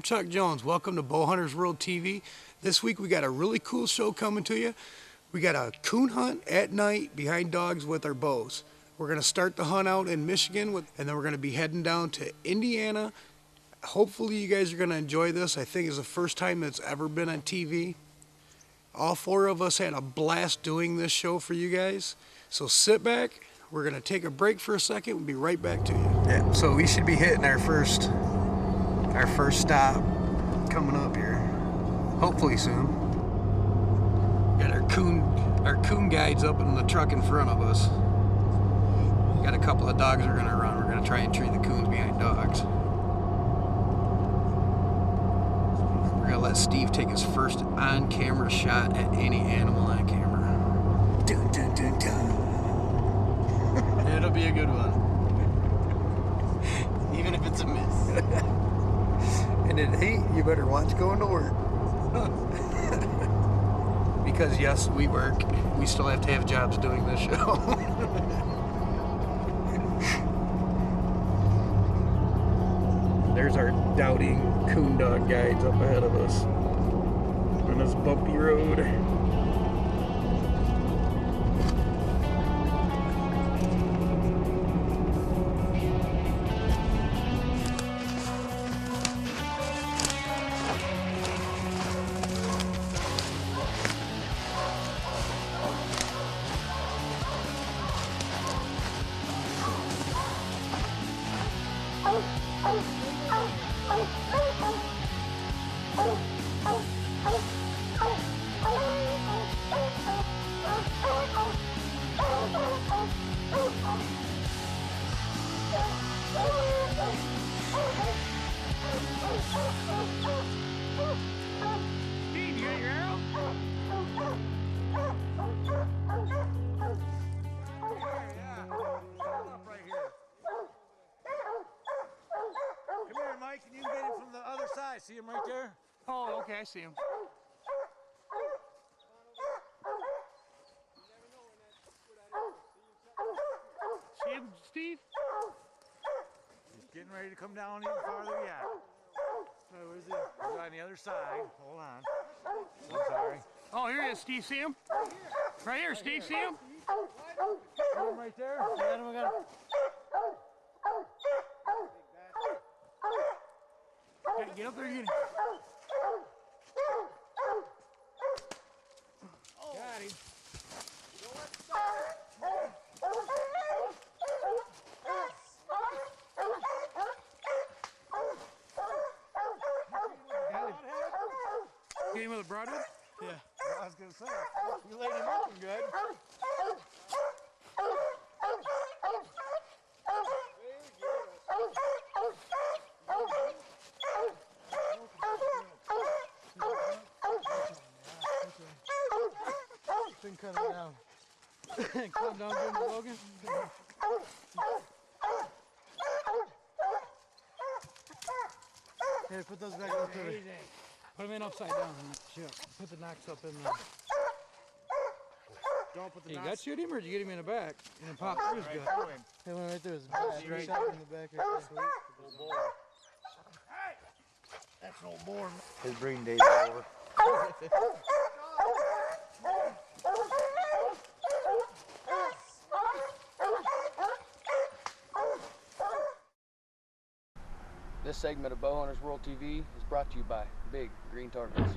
Chuck Jones. Welcome to Bowhunters World TV. This week we got a really cool show coming to you. We got a coon hunt at night behind dogs with our bows. We're going to start the hunt out in Michigan, and then we're going to be heading down to Indiana. Hopefully you guys are going to enjoy this. I think it's the first time it's ever been on TV. All four of us had a blast doing this show for you guys. So sit back. We're going to take a break for a second. We'll be right back to you. Yeah, so we should be hitting our first stop coming up here. Hopefully soon. Got our coon guides up in the truck in front of us. Got a couple of dogs we're going to run. We're going to try and tree the coons behind dogs. We're going to let Steve take his first on-camera shot at any animal on camera. Dun, dun, dun, dun. It'll be a good one. Even if it's a miss. And it ain't, you better watch going to work. Because yes, we work. We still have to have jobs doing this show. There's our doubting coon dog guides up ahead of us on this bumpy road. Steve, you got your arrow? Yeah. Up right here. Come here, Mike, and you can get him from the other side. See him right there? Oh, okay, I see him. See him, Steve? He's getting ready to come down even farther yet. Where's he? He's on the other side. Hold on. I'm sorry. Oh, here he is, Steve. See him? Right here, Steve. See him? See him right there? I got him. Okay, get up there and get him. Got him. Get him with a broadhead? Yeah, I was gonna say, you laid him open good. Then cut him down. Calm down, Jim Logan. Here, put those back up there. Put them in upside down. Put the knocks up in there. Don't put the You knots. got shoot him or did you get him in the back? And then pop through his Right gut. through him. That one right there is Straight. shot in the back right there. Old boy. That's an old boar. His breeding days are over. This segment of Bowhunters World TV is brought to you by Big Green Targets.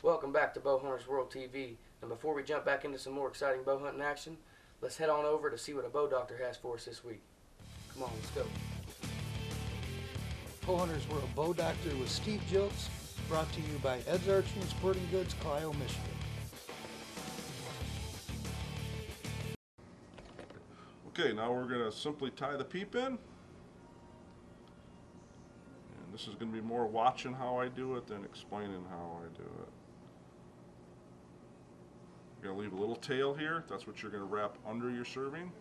Welcome back to Bowhunters World TV, and before we jump back into some more exciting bow hunting action, let's head on over to see what a bow doctor has for us this week. Come on, let's go. Bowhunters World Bow Doctor with Steve Jilts, brought to you by Ed's Archery and Sporting Goods, Clio, Michigan. Okay, now we're going to simply tie the peep in. And this is going to be more watching how I do it than explaining how I do it. You're going to leave a little tail here. That's what you're going to wrap under your serving.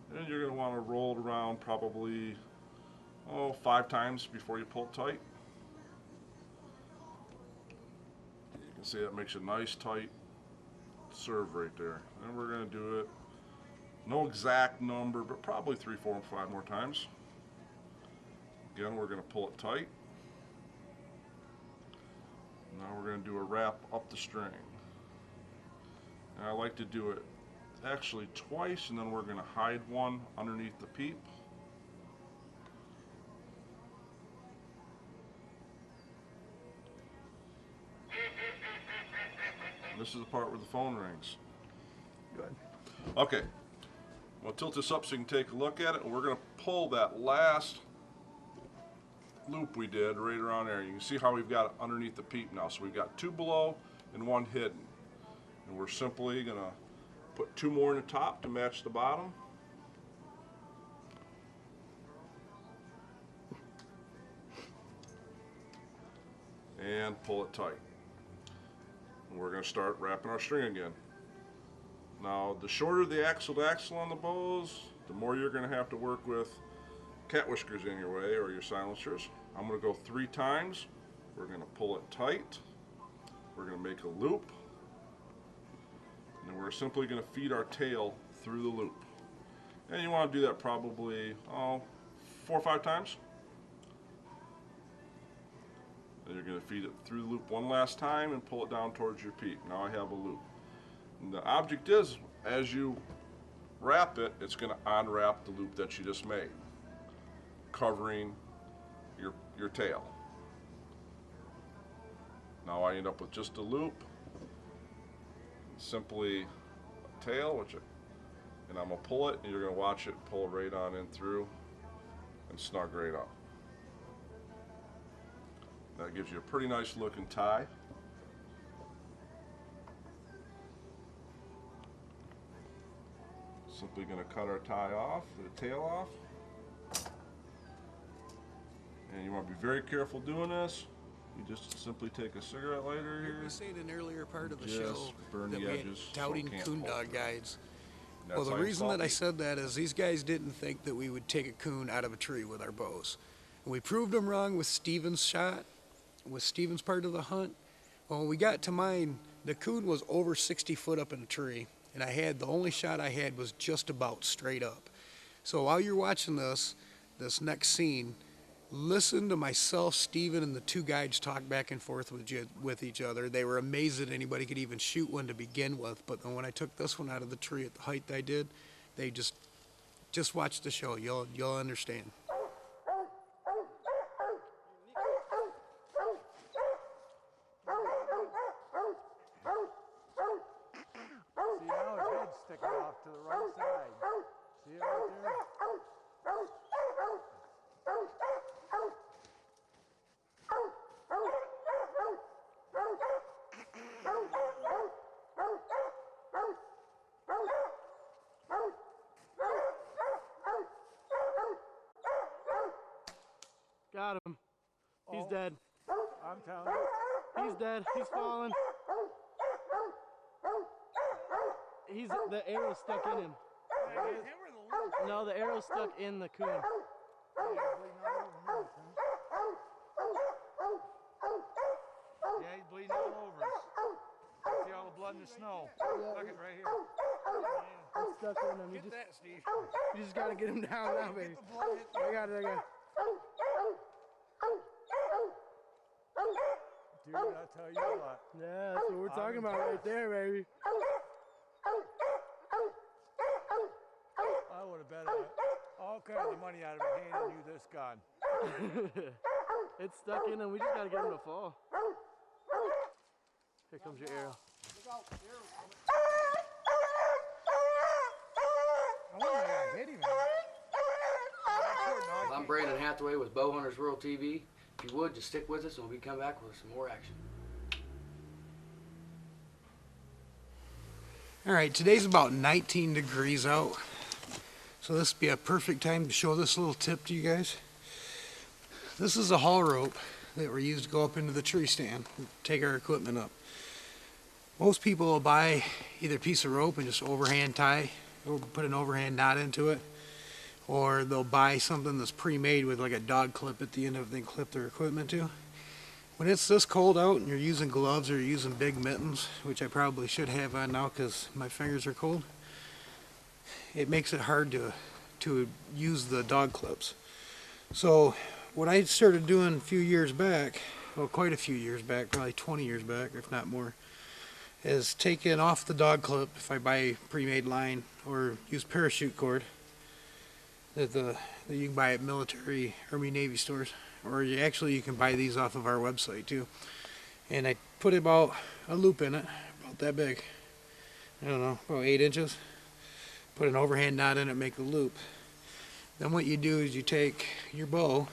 And then you're going to want to roll it around probably 5 times before you pull it tight. You can see that makes a nice tight serve right there. And we're going to do it, no exact number, but probably 3, 4, and 5 more times. Again, we're going to pull it tight. Now we're going to do a wrap up the string. And I like to do it actually twice, and then we're going to hide one underneath the peep. And this is the part where the phone rings. Good. Okay, we'll tilt this up so you can take a look at it, and we're going to pull that last loop we did right around there. You can see how we've got it underneath the peep now. So we've got two below and one hidden. And we're simply going to put two more in the top to match the bottom. And pull it tight. And we're going to start wrapping our string again. Now, the shorter the axle to axle on the bows, the more you're going to have to work with cat whiskers in your way or your silencers. I'm going to go 3 times. We're going to pull it tight. We're going to make a loop. And then we're simply going to feed our tail through the loop. And you want to do that probably 4 or 5 times. Then you're going to feed it through the loop one last time and pull it down towards your peak. Now I have a loop. And the object is, as you wrap it, it's going to unwrap the loop that you just made, covering your tail. Now I end up with just a loop, simply a tail, and I'm going to pull it, and you're going to watch it pull right on in through and snug right up. That gives you a pretty nice looking tie. Simply going to cut our tie off, the tail off. And you want to be very careful doing this. You just simply take a cigarette lighter here. We said in an earlier part of the Just show burn that the we had edges so touting it can't coon fall dog through. guides. That's Well, the how reason that I install said that is these guys didn't think that we would take a coon out of a tree with our bows. And we proved them wrong with Steven's shot, with Steven's part of the hunt. Well, when we got to mine, the coon was over 60 foot up in a tree, and the only shot I had was just about straight up. So while you're watching this next scene, listen to myself, Steven, and the 2 guides talk back and forth with each other. They were amazed that anybody could even shoot one to begin with, but then when I took this one out of the tree at the height I did, they just watch the show. You'll understand. See, now his head's sticking off to the right side. See it right there? Got him. He's dead. I'm telling you. He's dead. He's falling. The arrow's stuck in him. No, the arrow's stuck in the coon. Yeah, he's bleeding all over us. See all the blood in the snow? Look at right here. It's stuck in him. Get that, Steve. You just gotta get him down now, baby. I got it. Dude, I'll tell you what. Yeah, that's what we're talking about right there, baby. I would have bet all kinds of money out of it handing you this gun. It's stuck in him. We just gotta get him to fall. Here comes your arrow. I wonder if I hit him. Well, I'm Brandon Hathaway with Bowhunters World TV. If you would, just stick with us and we'll come back with some more action. All right, today's about 19 degrees out, so this would be a perfect time to show this little tip to you guys. This is a haul rope that we use to go up into the tree stand and take our equipment up. Most people will buy either a piece of rope and just overhand tie, or put an overhand knot into it, or they'll buy something that's pre-made with like a dog clip at the end of it, they clip their equipment to. When it's this cold out and you're using gloves or you're using big mittens, which I probably should have on now because my fingers are cold, it makes it hard to use the dog clips. So what I started doing a few years back, well, quite a few years back, probably 20 years back, if not more, is taking off the dog clip if I buy pre-made line or use parachute cord that you can buy at military, Army, Navy stores, or you can buy these off of our website too. And I put about a loop in it, about that big, I don't know, about 8 inches. Put an overhand knot in it, make a loop. Then what you do is you take your bow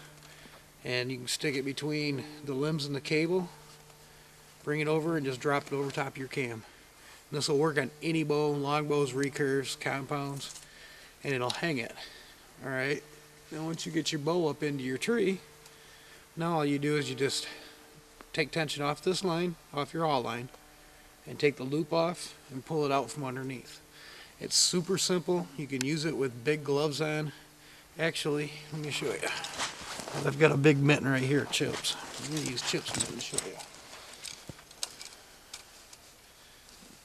and you can stick it between the limbs and the cable, bring it over and just drop it over top of your cam. And this will work on any bow, long bows, recurves, compounds, and it'll hang it. Alright, now once you get your bow up into your tree, now all you do is you just take tension off this line, off your haul line, and take the loop off and pull it out from underneath. It's super simple. You can use it with big gloves on. Actually, let me show you. I've got a big mitten right here, Chips. I'm going to use Chips to show you.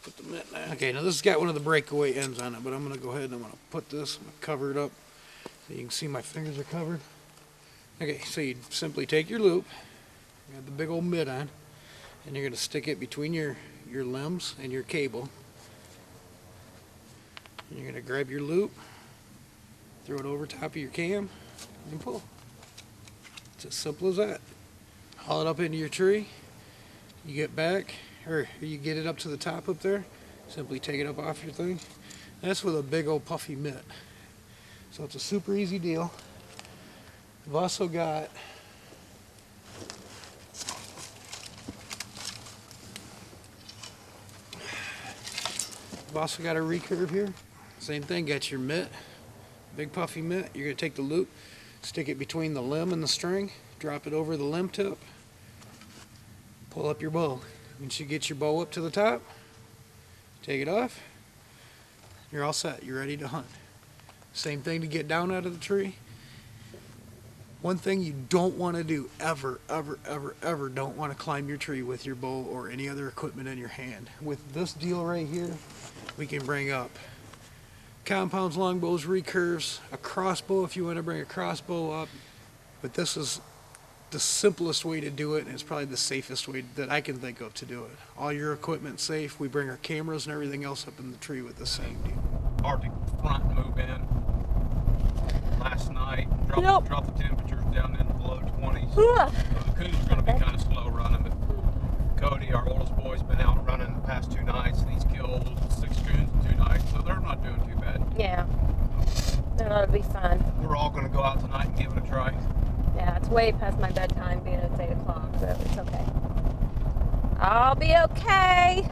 Put the mitten on. Okay, now this has got one of the breakaway ends on it, but I'm going to go ahead and I'm going to put this, I'm going to cover it up so you can see my fingers are covered. Okay, so you simply take your loop, you got the big old mitt on, and you're going to stick it between your limbs and your cable. And you're going to grab your loop, throw it over top of your cam, and pull. It's as simple as that. Haul it up into your tree. You get back, or you get it up to the top up there. Simply take it up off your thing. That's with a big old puffy mitt. So it's a super easy deal. I've also got a recurve here. Same thing, got your mitt, big puffy mitt. You're going to take the loop, stick it between the limb and the string, drop it over the limb tip, pull up your bow. Once you get your bow up to the top, take it off, you're all set, you're ready to hunt. Same thing to get down out of the tree. One thing you don't want to do, ever don't want to climb your tree with your bow or any other equipment in your hand. With this deal right here, we can bring up compounds, longbows, recurves, a crossbow if you want to bring a crossbow up. But this is the simplest way to do it, and it's probably the safest way that I can think of to do it. All your equipment's safe. We bring our cameras and everything else up in the tree with the same deal. Arctic front move in last night. Dropped the temperatures down into below 20s. The coons are going to be kind of slow running, but Cody, our oldest boy, has been out running the past 2 nights, and he's killed 6 coons in 2 nights, so they're not doing too bad. Yeah, that'll be fun. We're all going to go out tonight and give it a try. Yeah, it's way past my bedtime, being it's 8 o'clock, so it's okay. I'll be okay.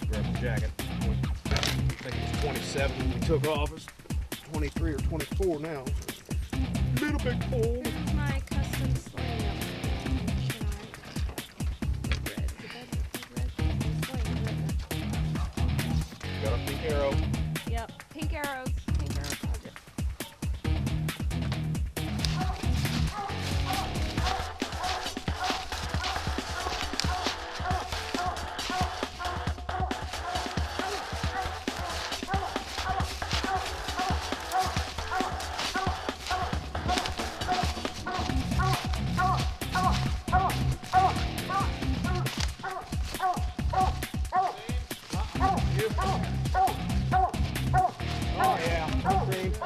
Grab the jacket. I think it was 27 when we took off. It's 23 or 24 now. Little bit cold. This is my custom sling. Got a pink arrow. Yep, pink arrows. Pink arrow project.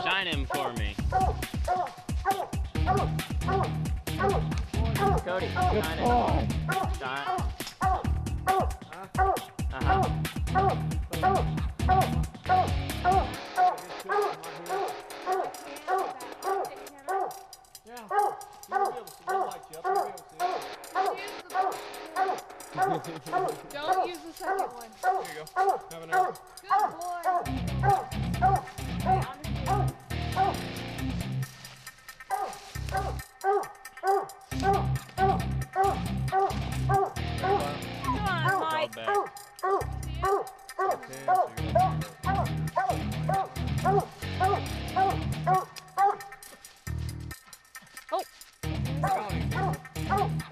Shine him for me. Cody, shine him. Shine. Don't use the second one. There you go. Have an arrow. Come on, Mike.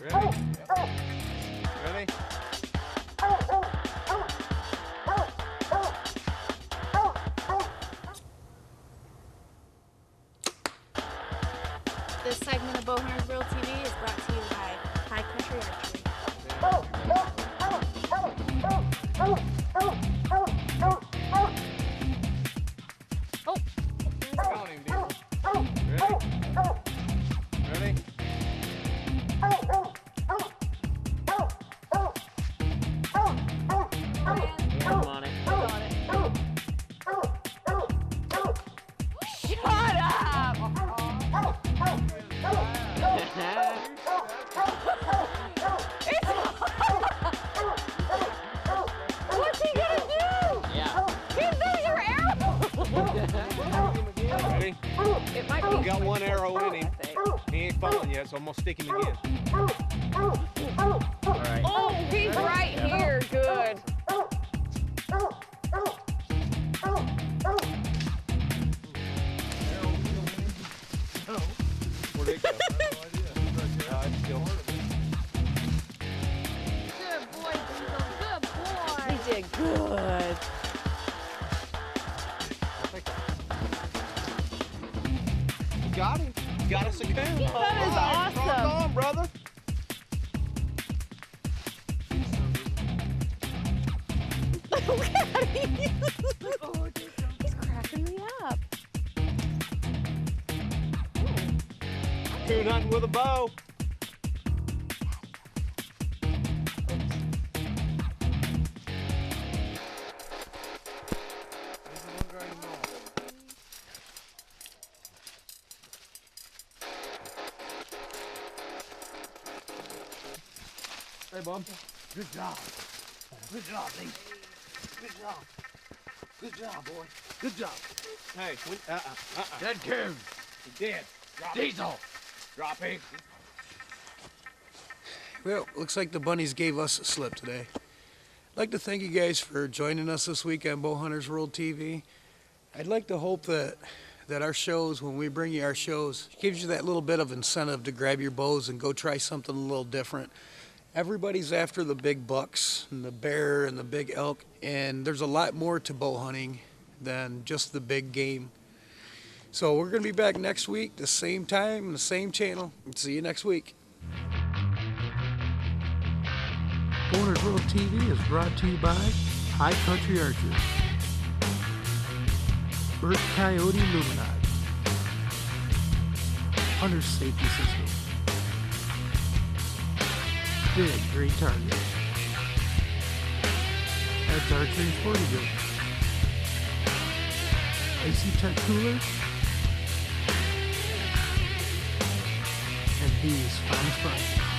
Ready? Ready? This segment of Bowhunters World TV is brought to you by High Country Archery. Ready? I'm on it. Shut up! What's he gonna do? Yeah. He's there's your arrow! Ready? It might We be. got one arrow in him. I think. He ain't falling yet, so I'm gonna stick him again. All right. Oh, he's right here. Good. Where'd it go? It's still Good boy, Diesel. Good boy. He did good. You got him. You got us a coon. That is Rock awesome. on, brother. Look at him. He's cracking me up. Coon hunting with a bow. Hey, Bum. Good job. Good job, Dave. Good job. Good job, boy. Good job. Hey, Dead coon. He's dead. Drop Diesel. him. Drop him. Well, looks like the bunnies gave us a slip today. I'd like to thank you guys for joining us this week on Bowhunters World TV. I'd like to hope that our shows, when we bring you our shows, gives you that little bit of incentive to grab your bows and go try something a little different. Everybody's after the big bucks and the bear and the big elk, and there's a lot more to bow hunting than just the big game. So we're going to be back next week, the same time, the same channel. See you next week. Bowhunters World TV is brought to you by High Country Archery, Burt Coyote Luminati, Hunter Safety System, Big Green Target, Ed's Archery and Sporting Goods, AC Tech Coolers, and Bees Farm Sprite.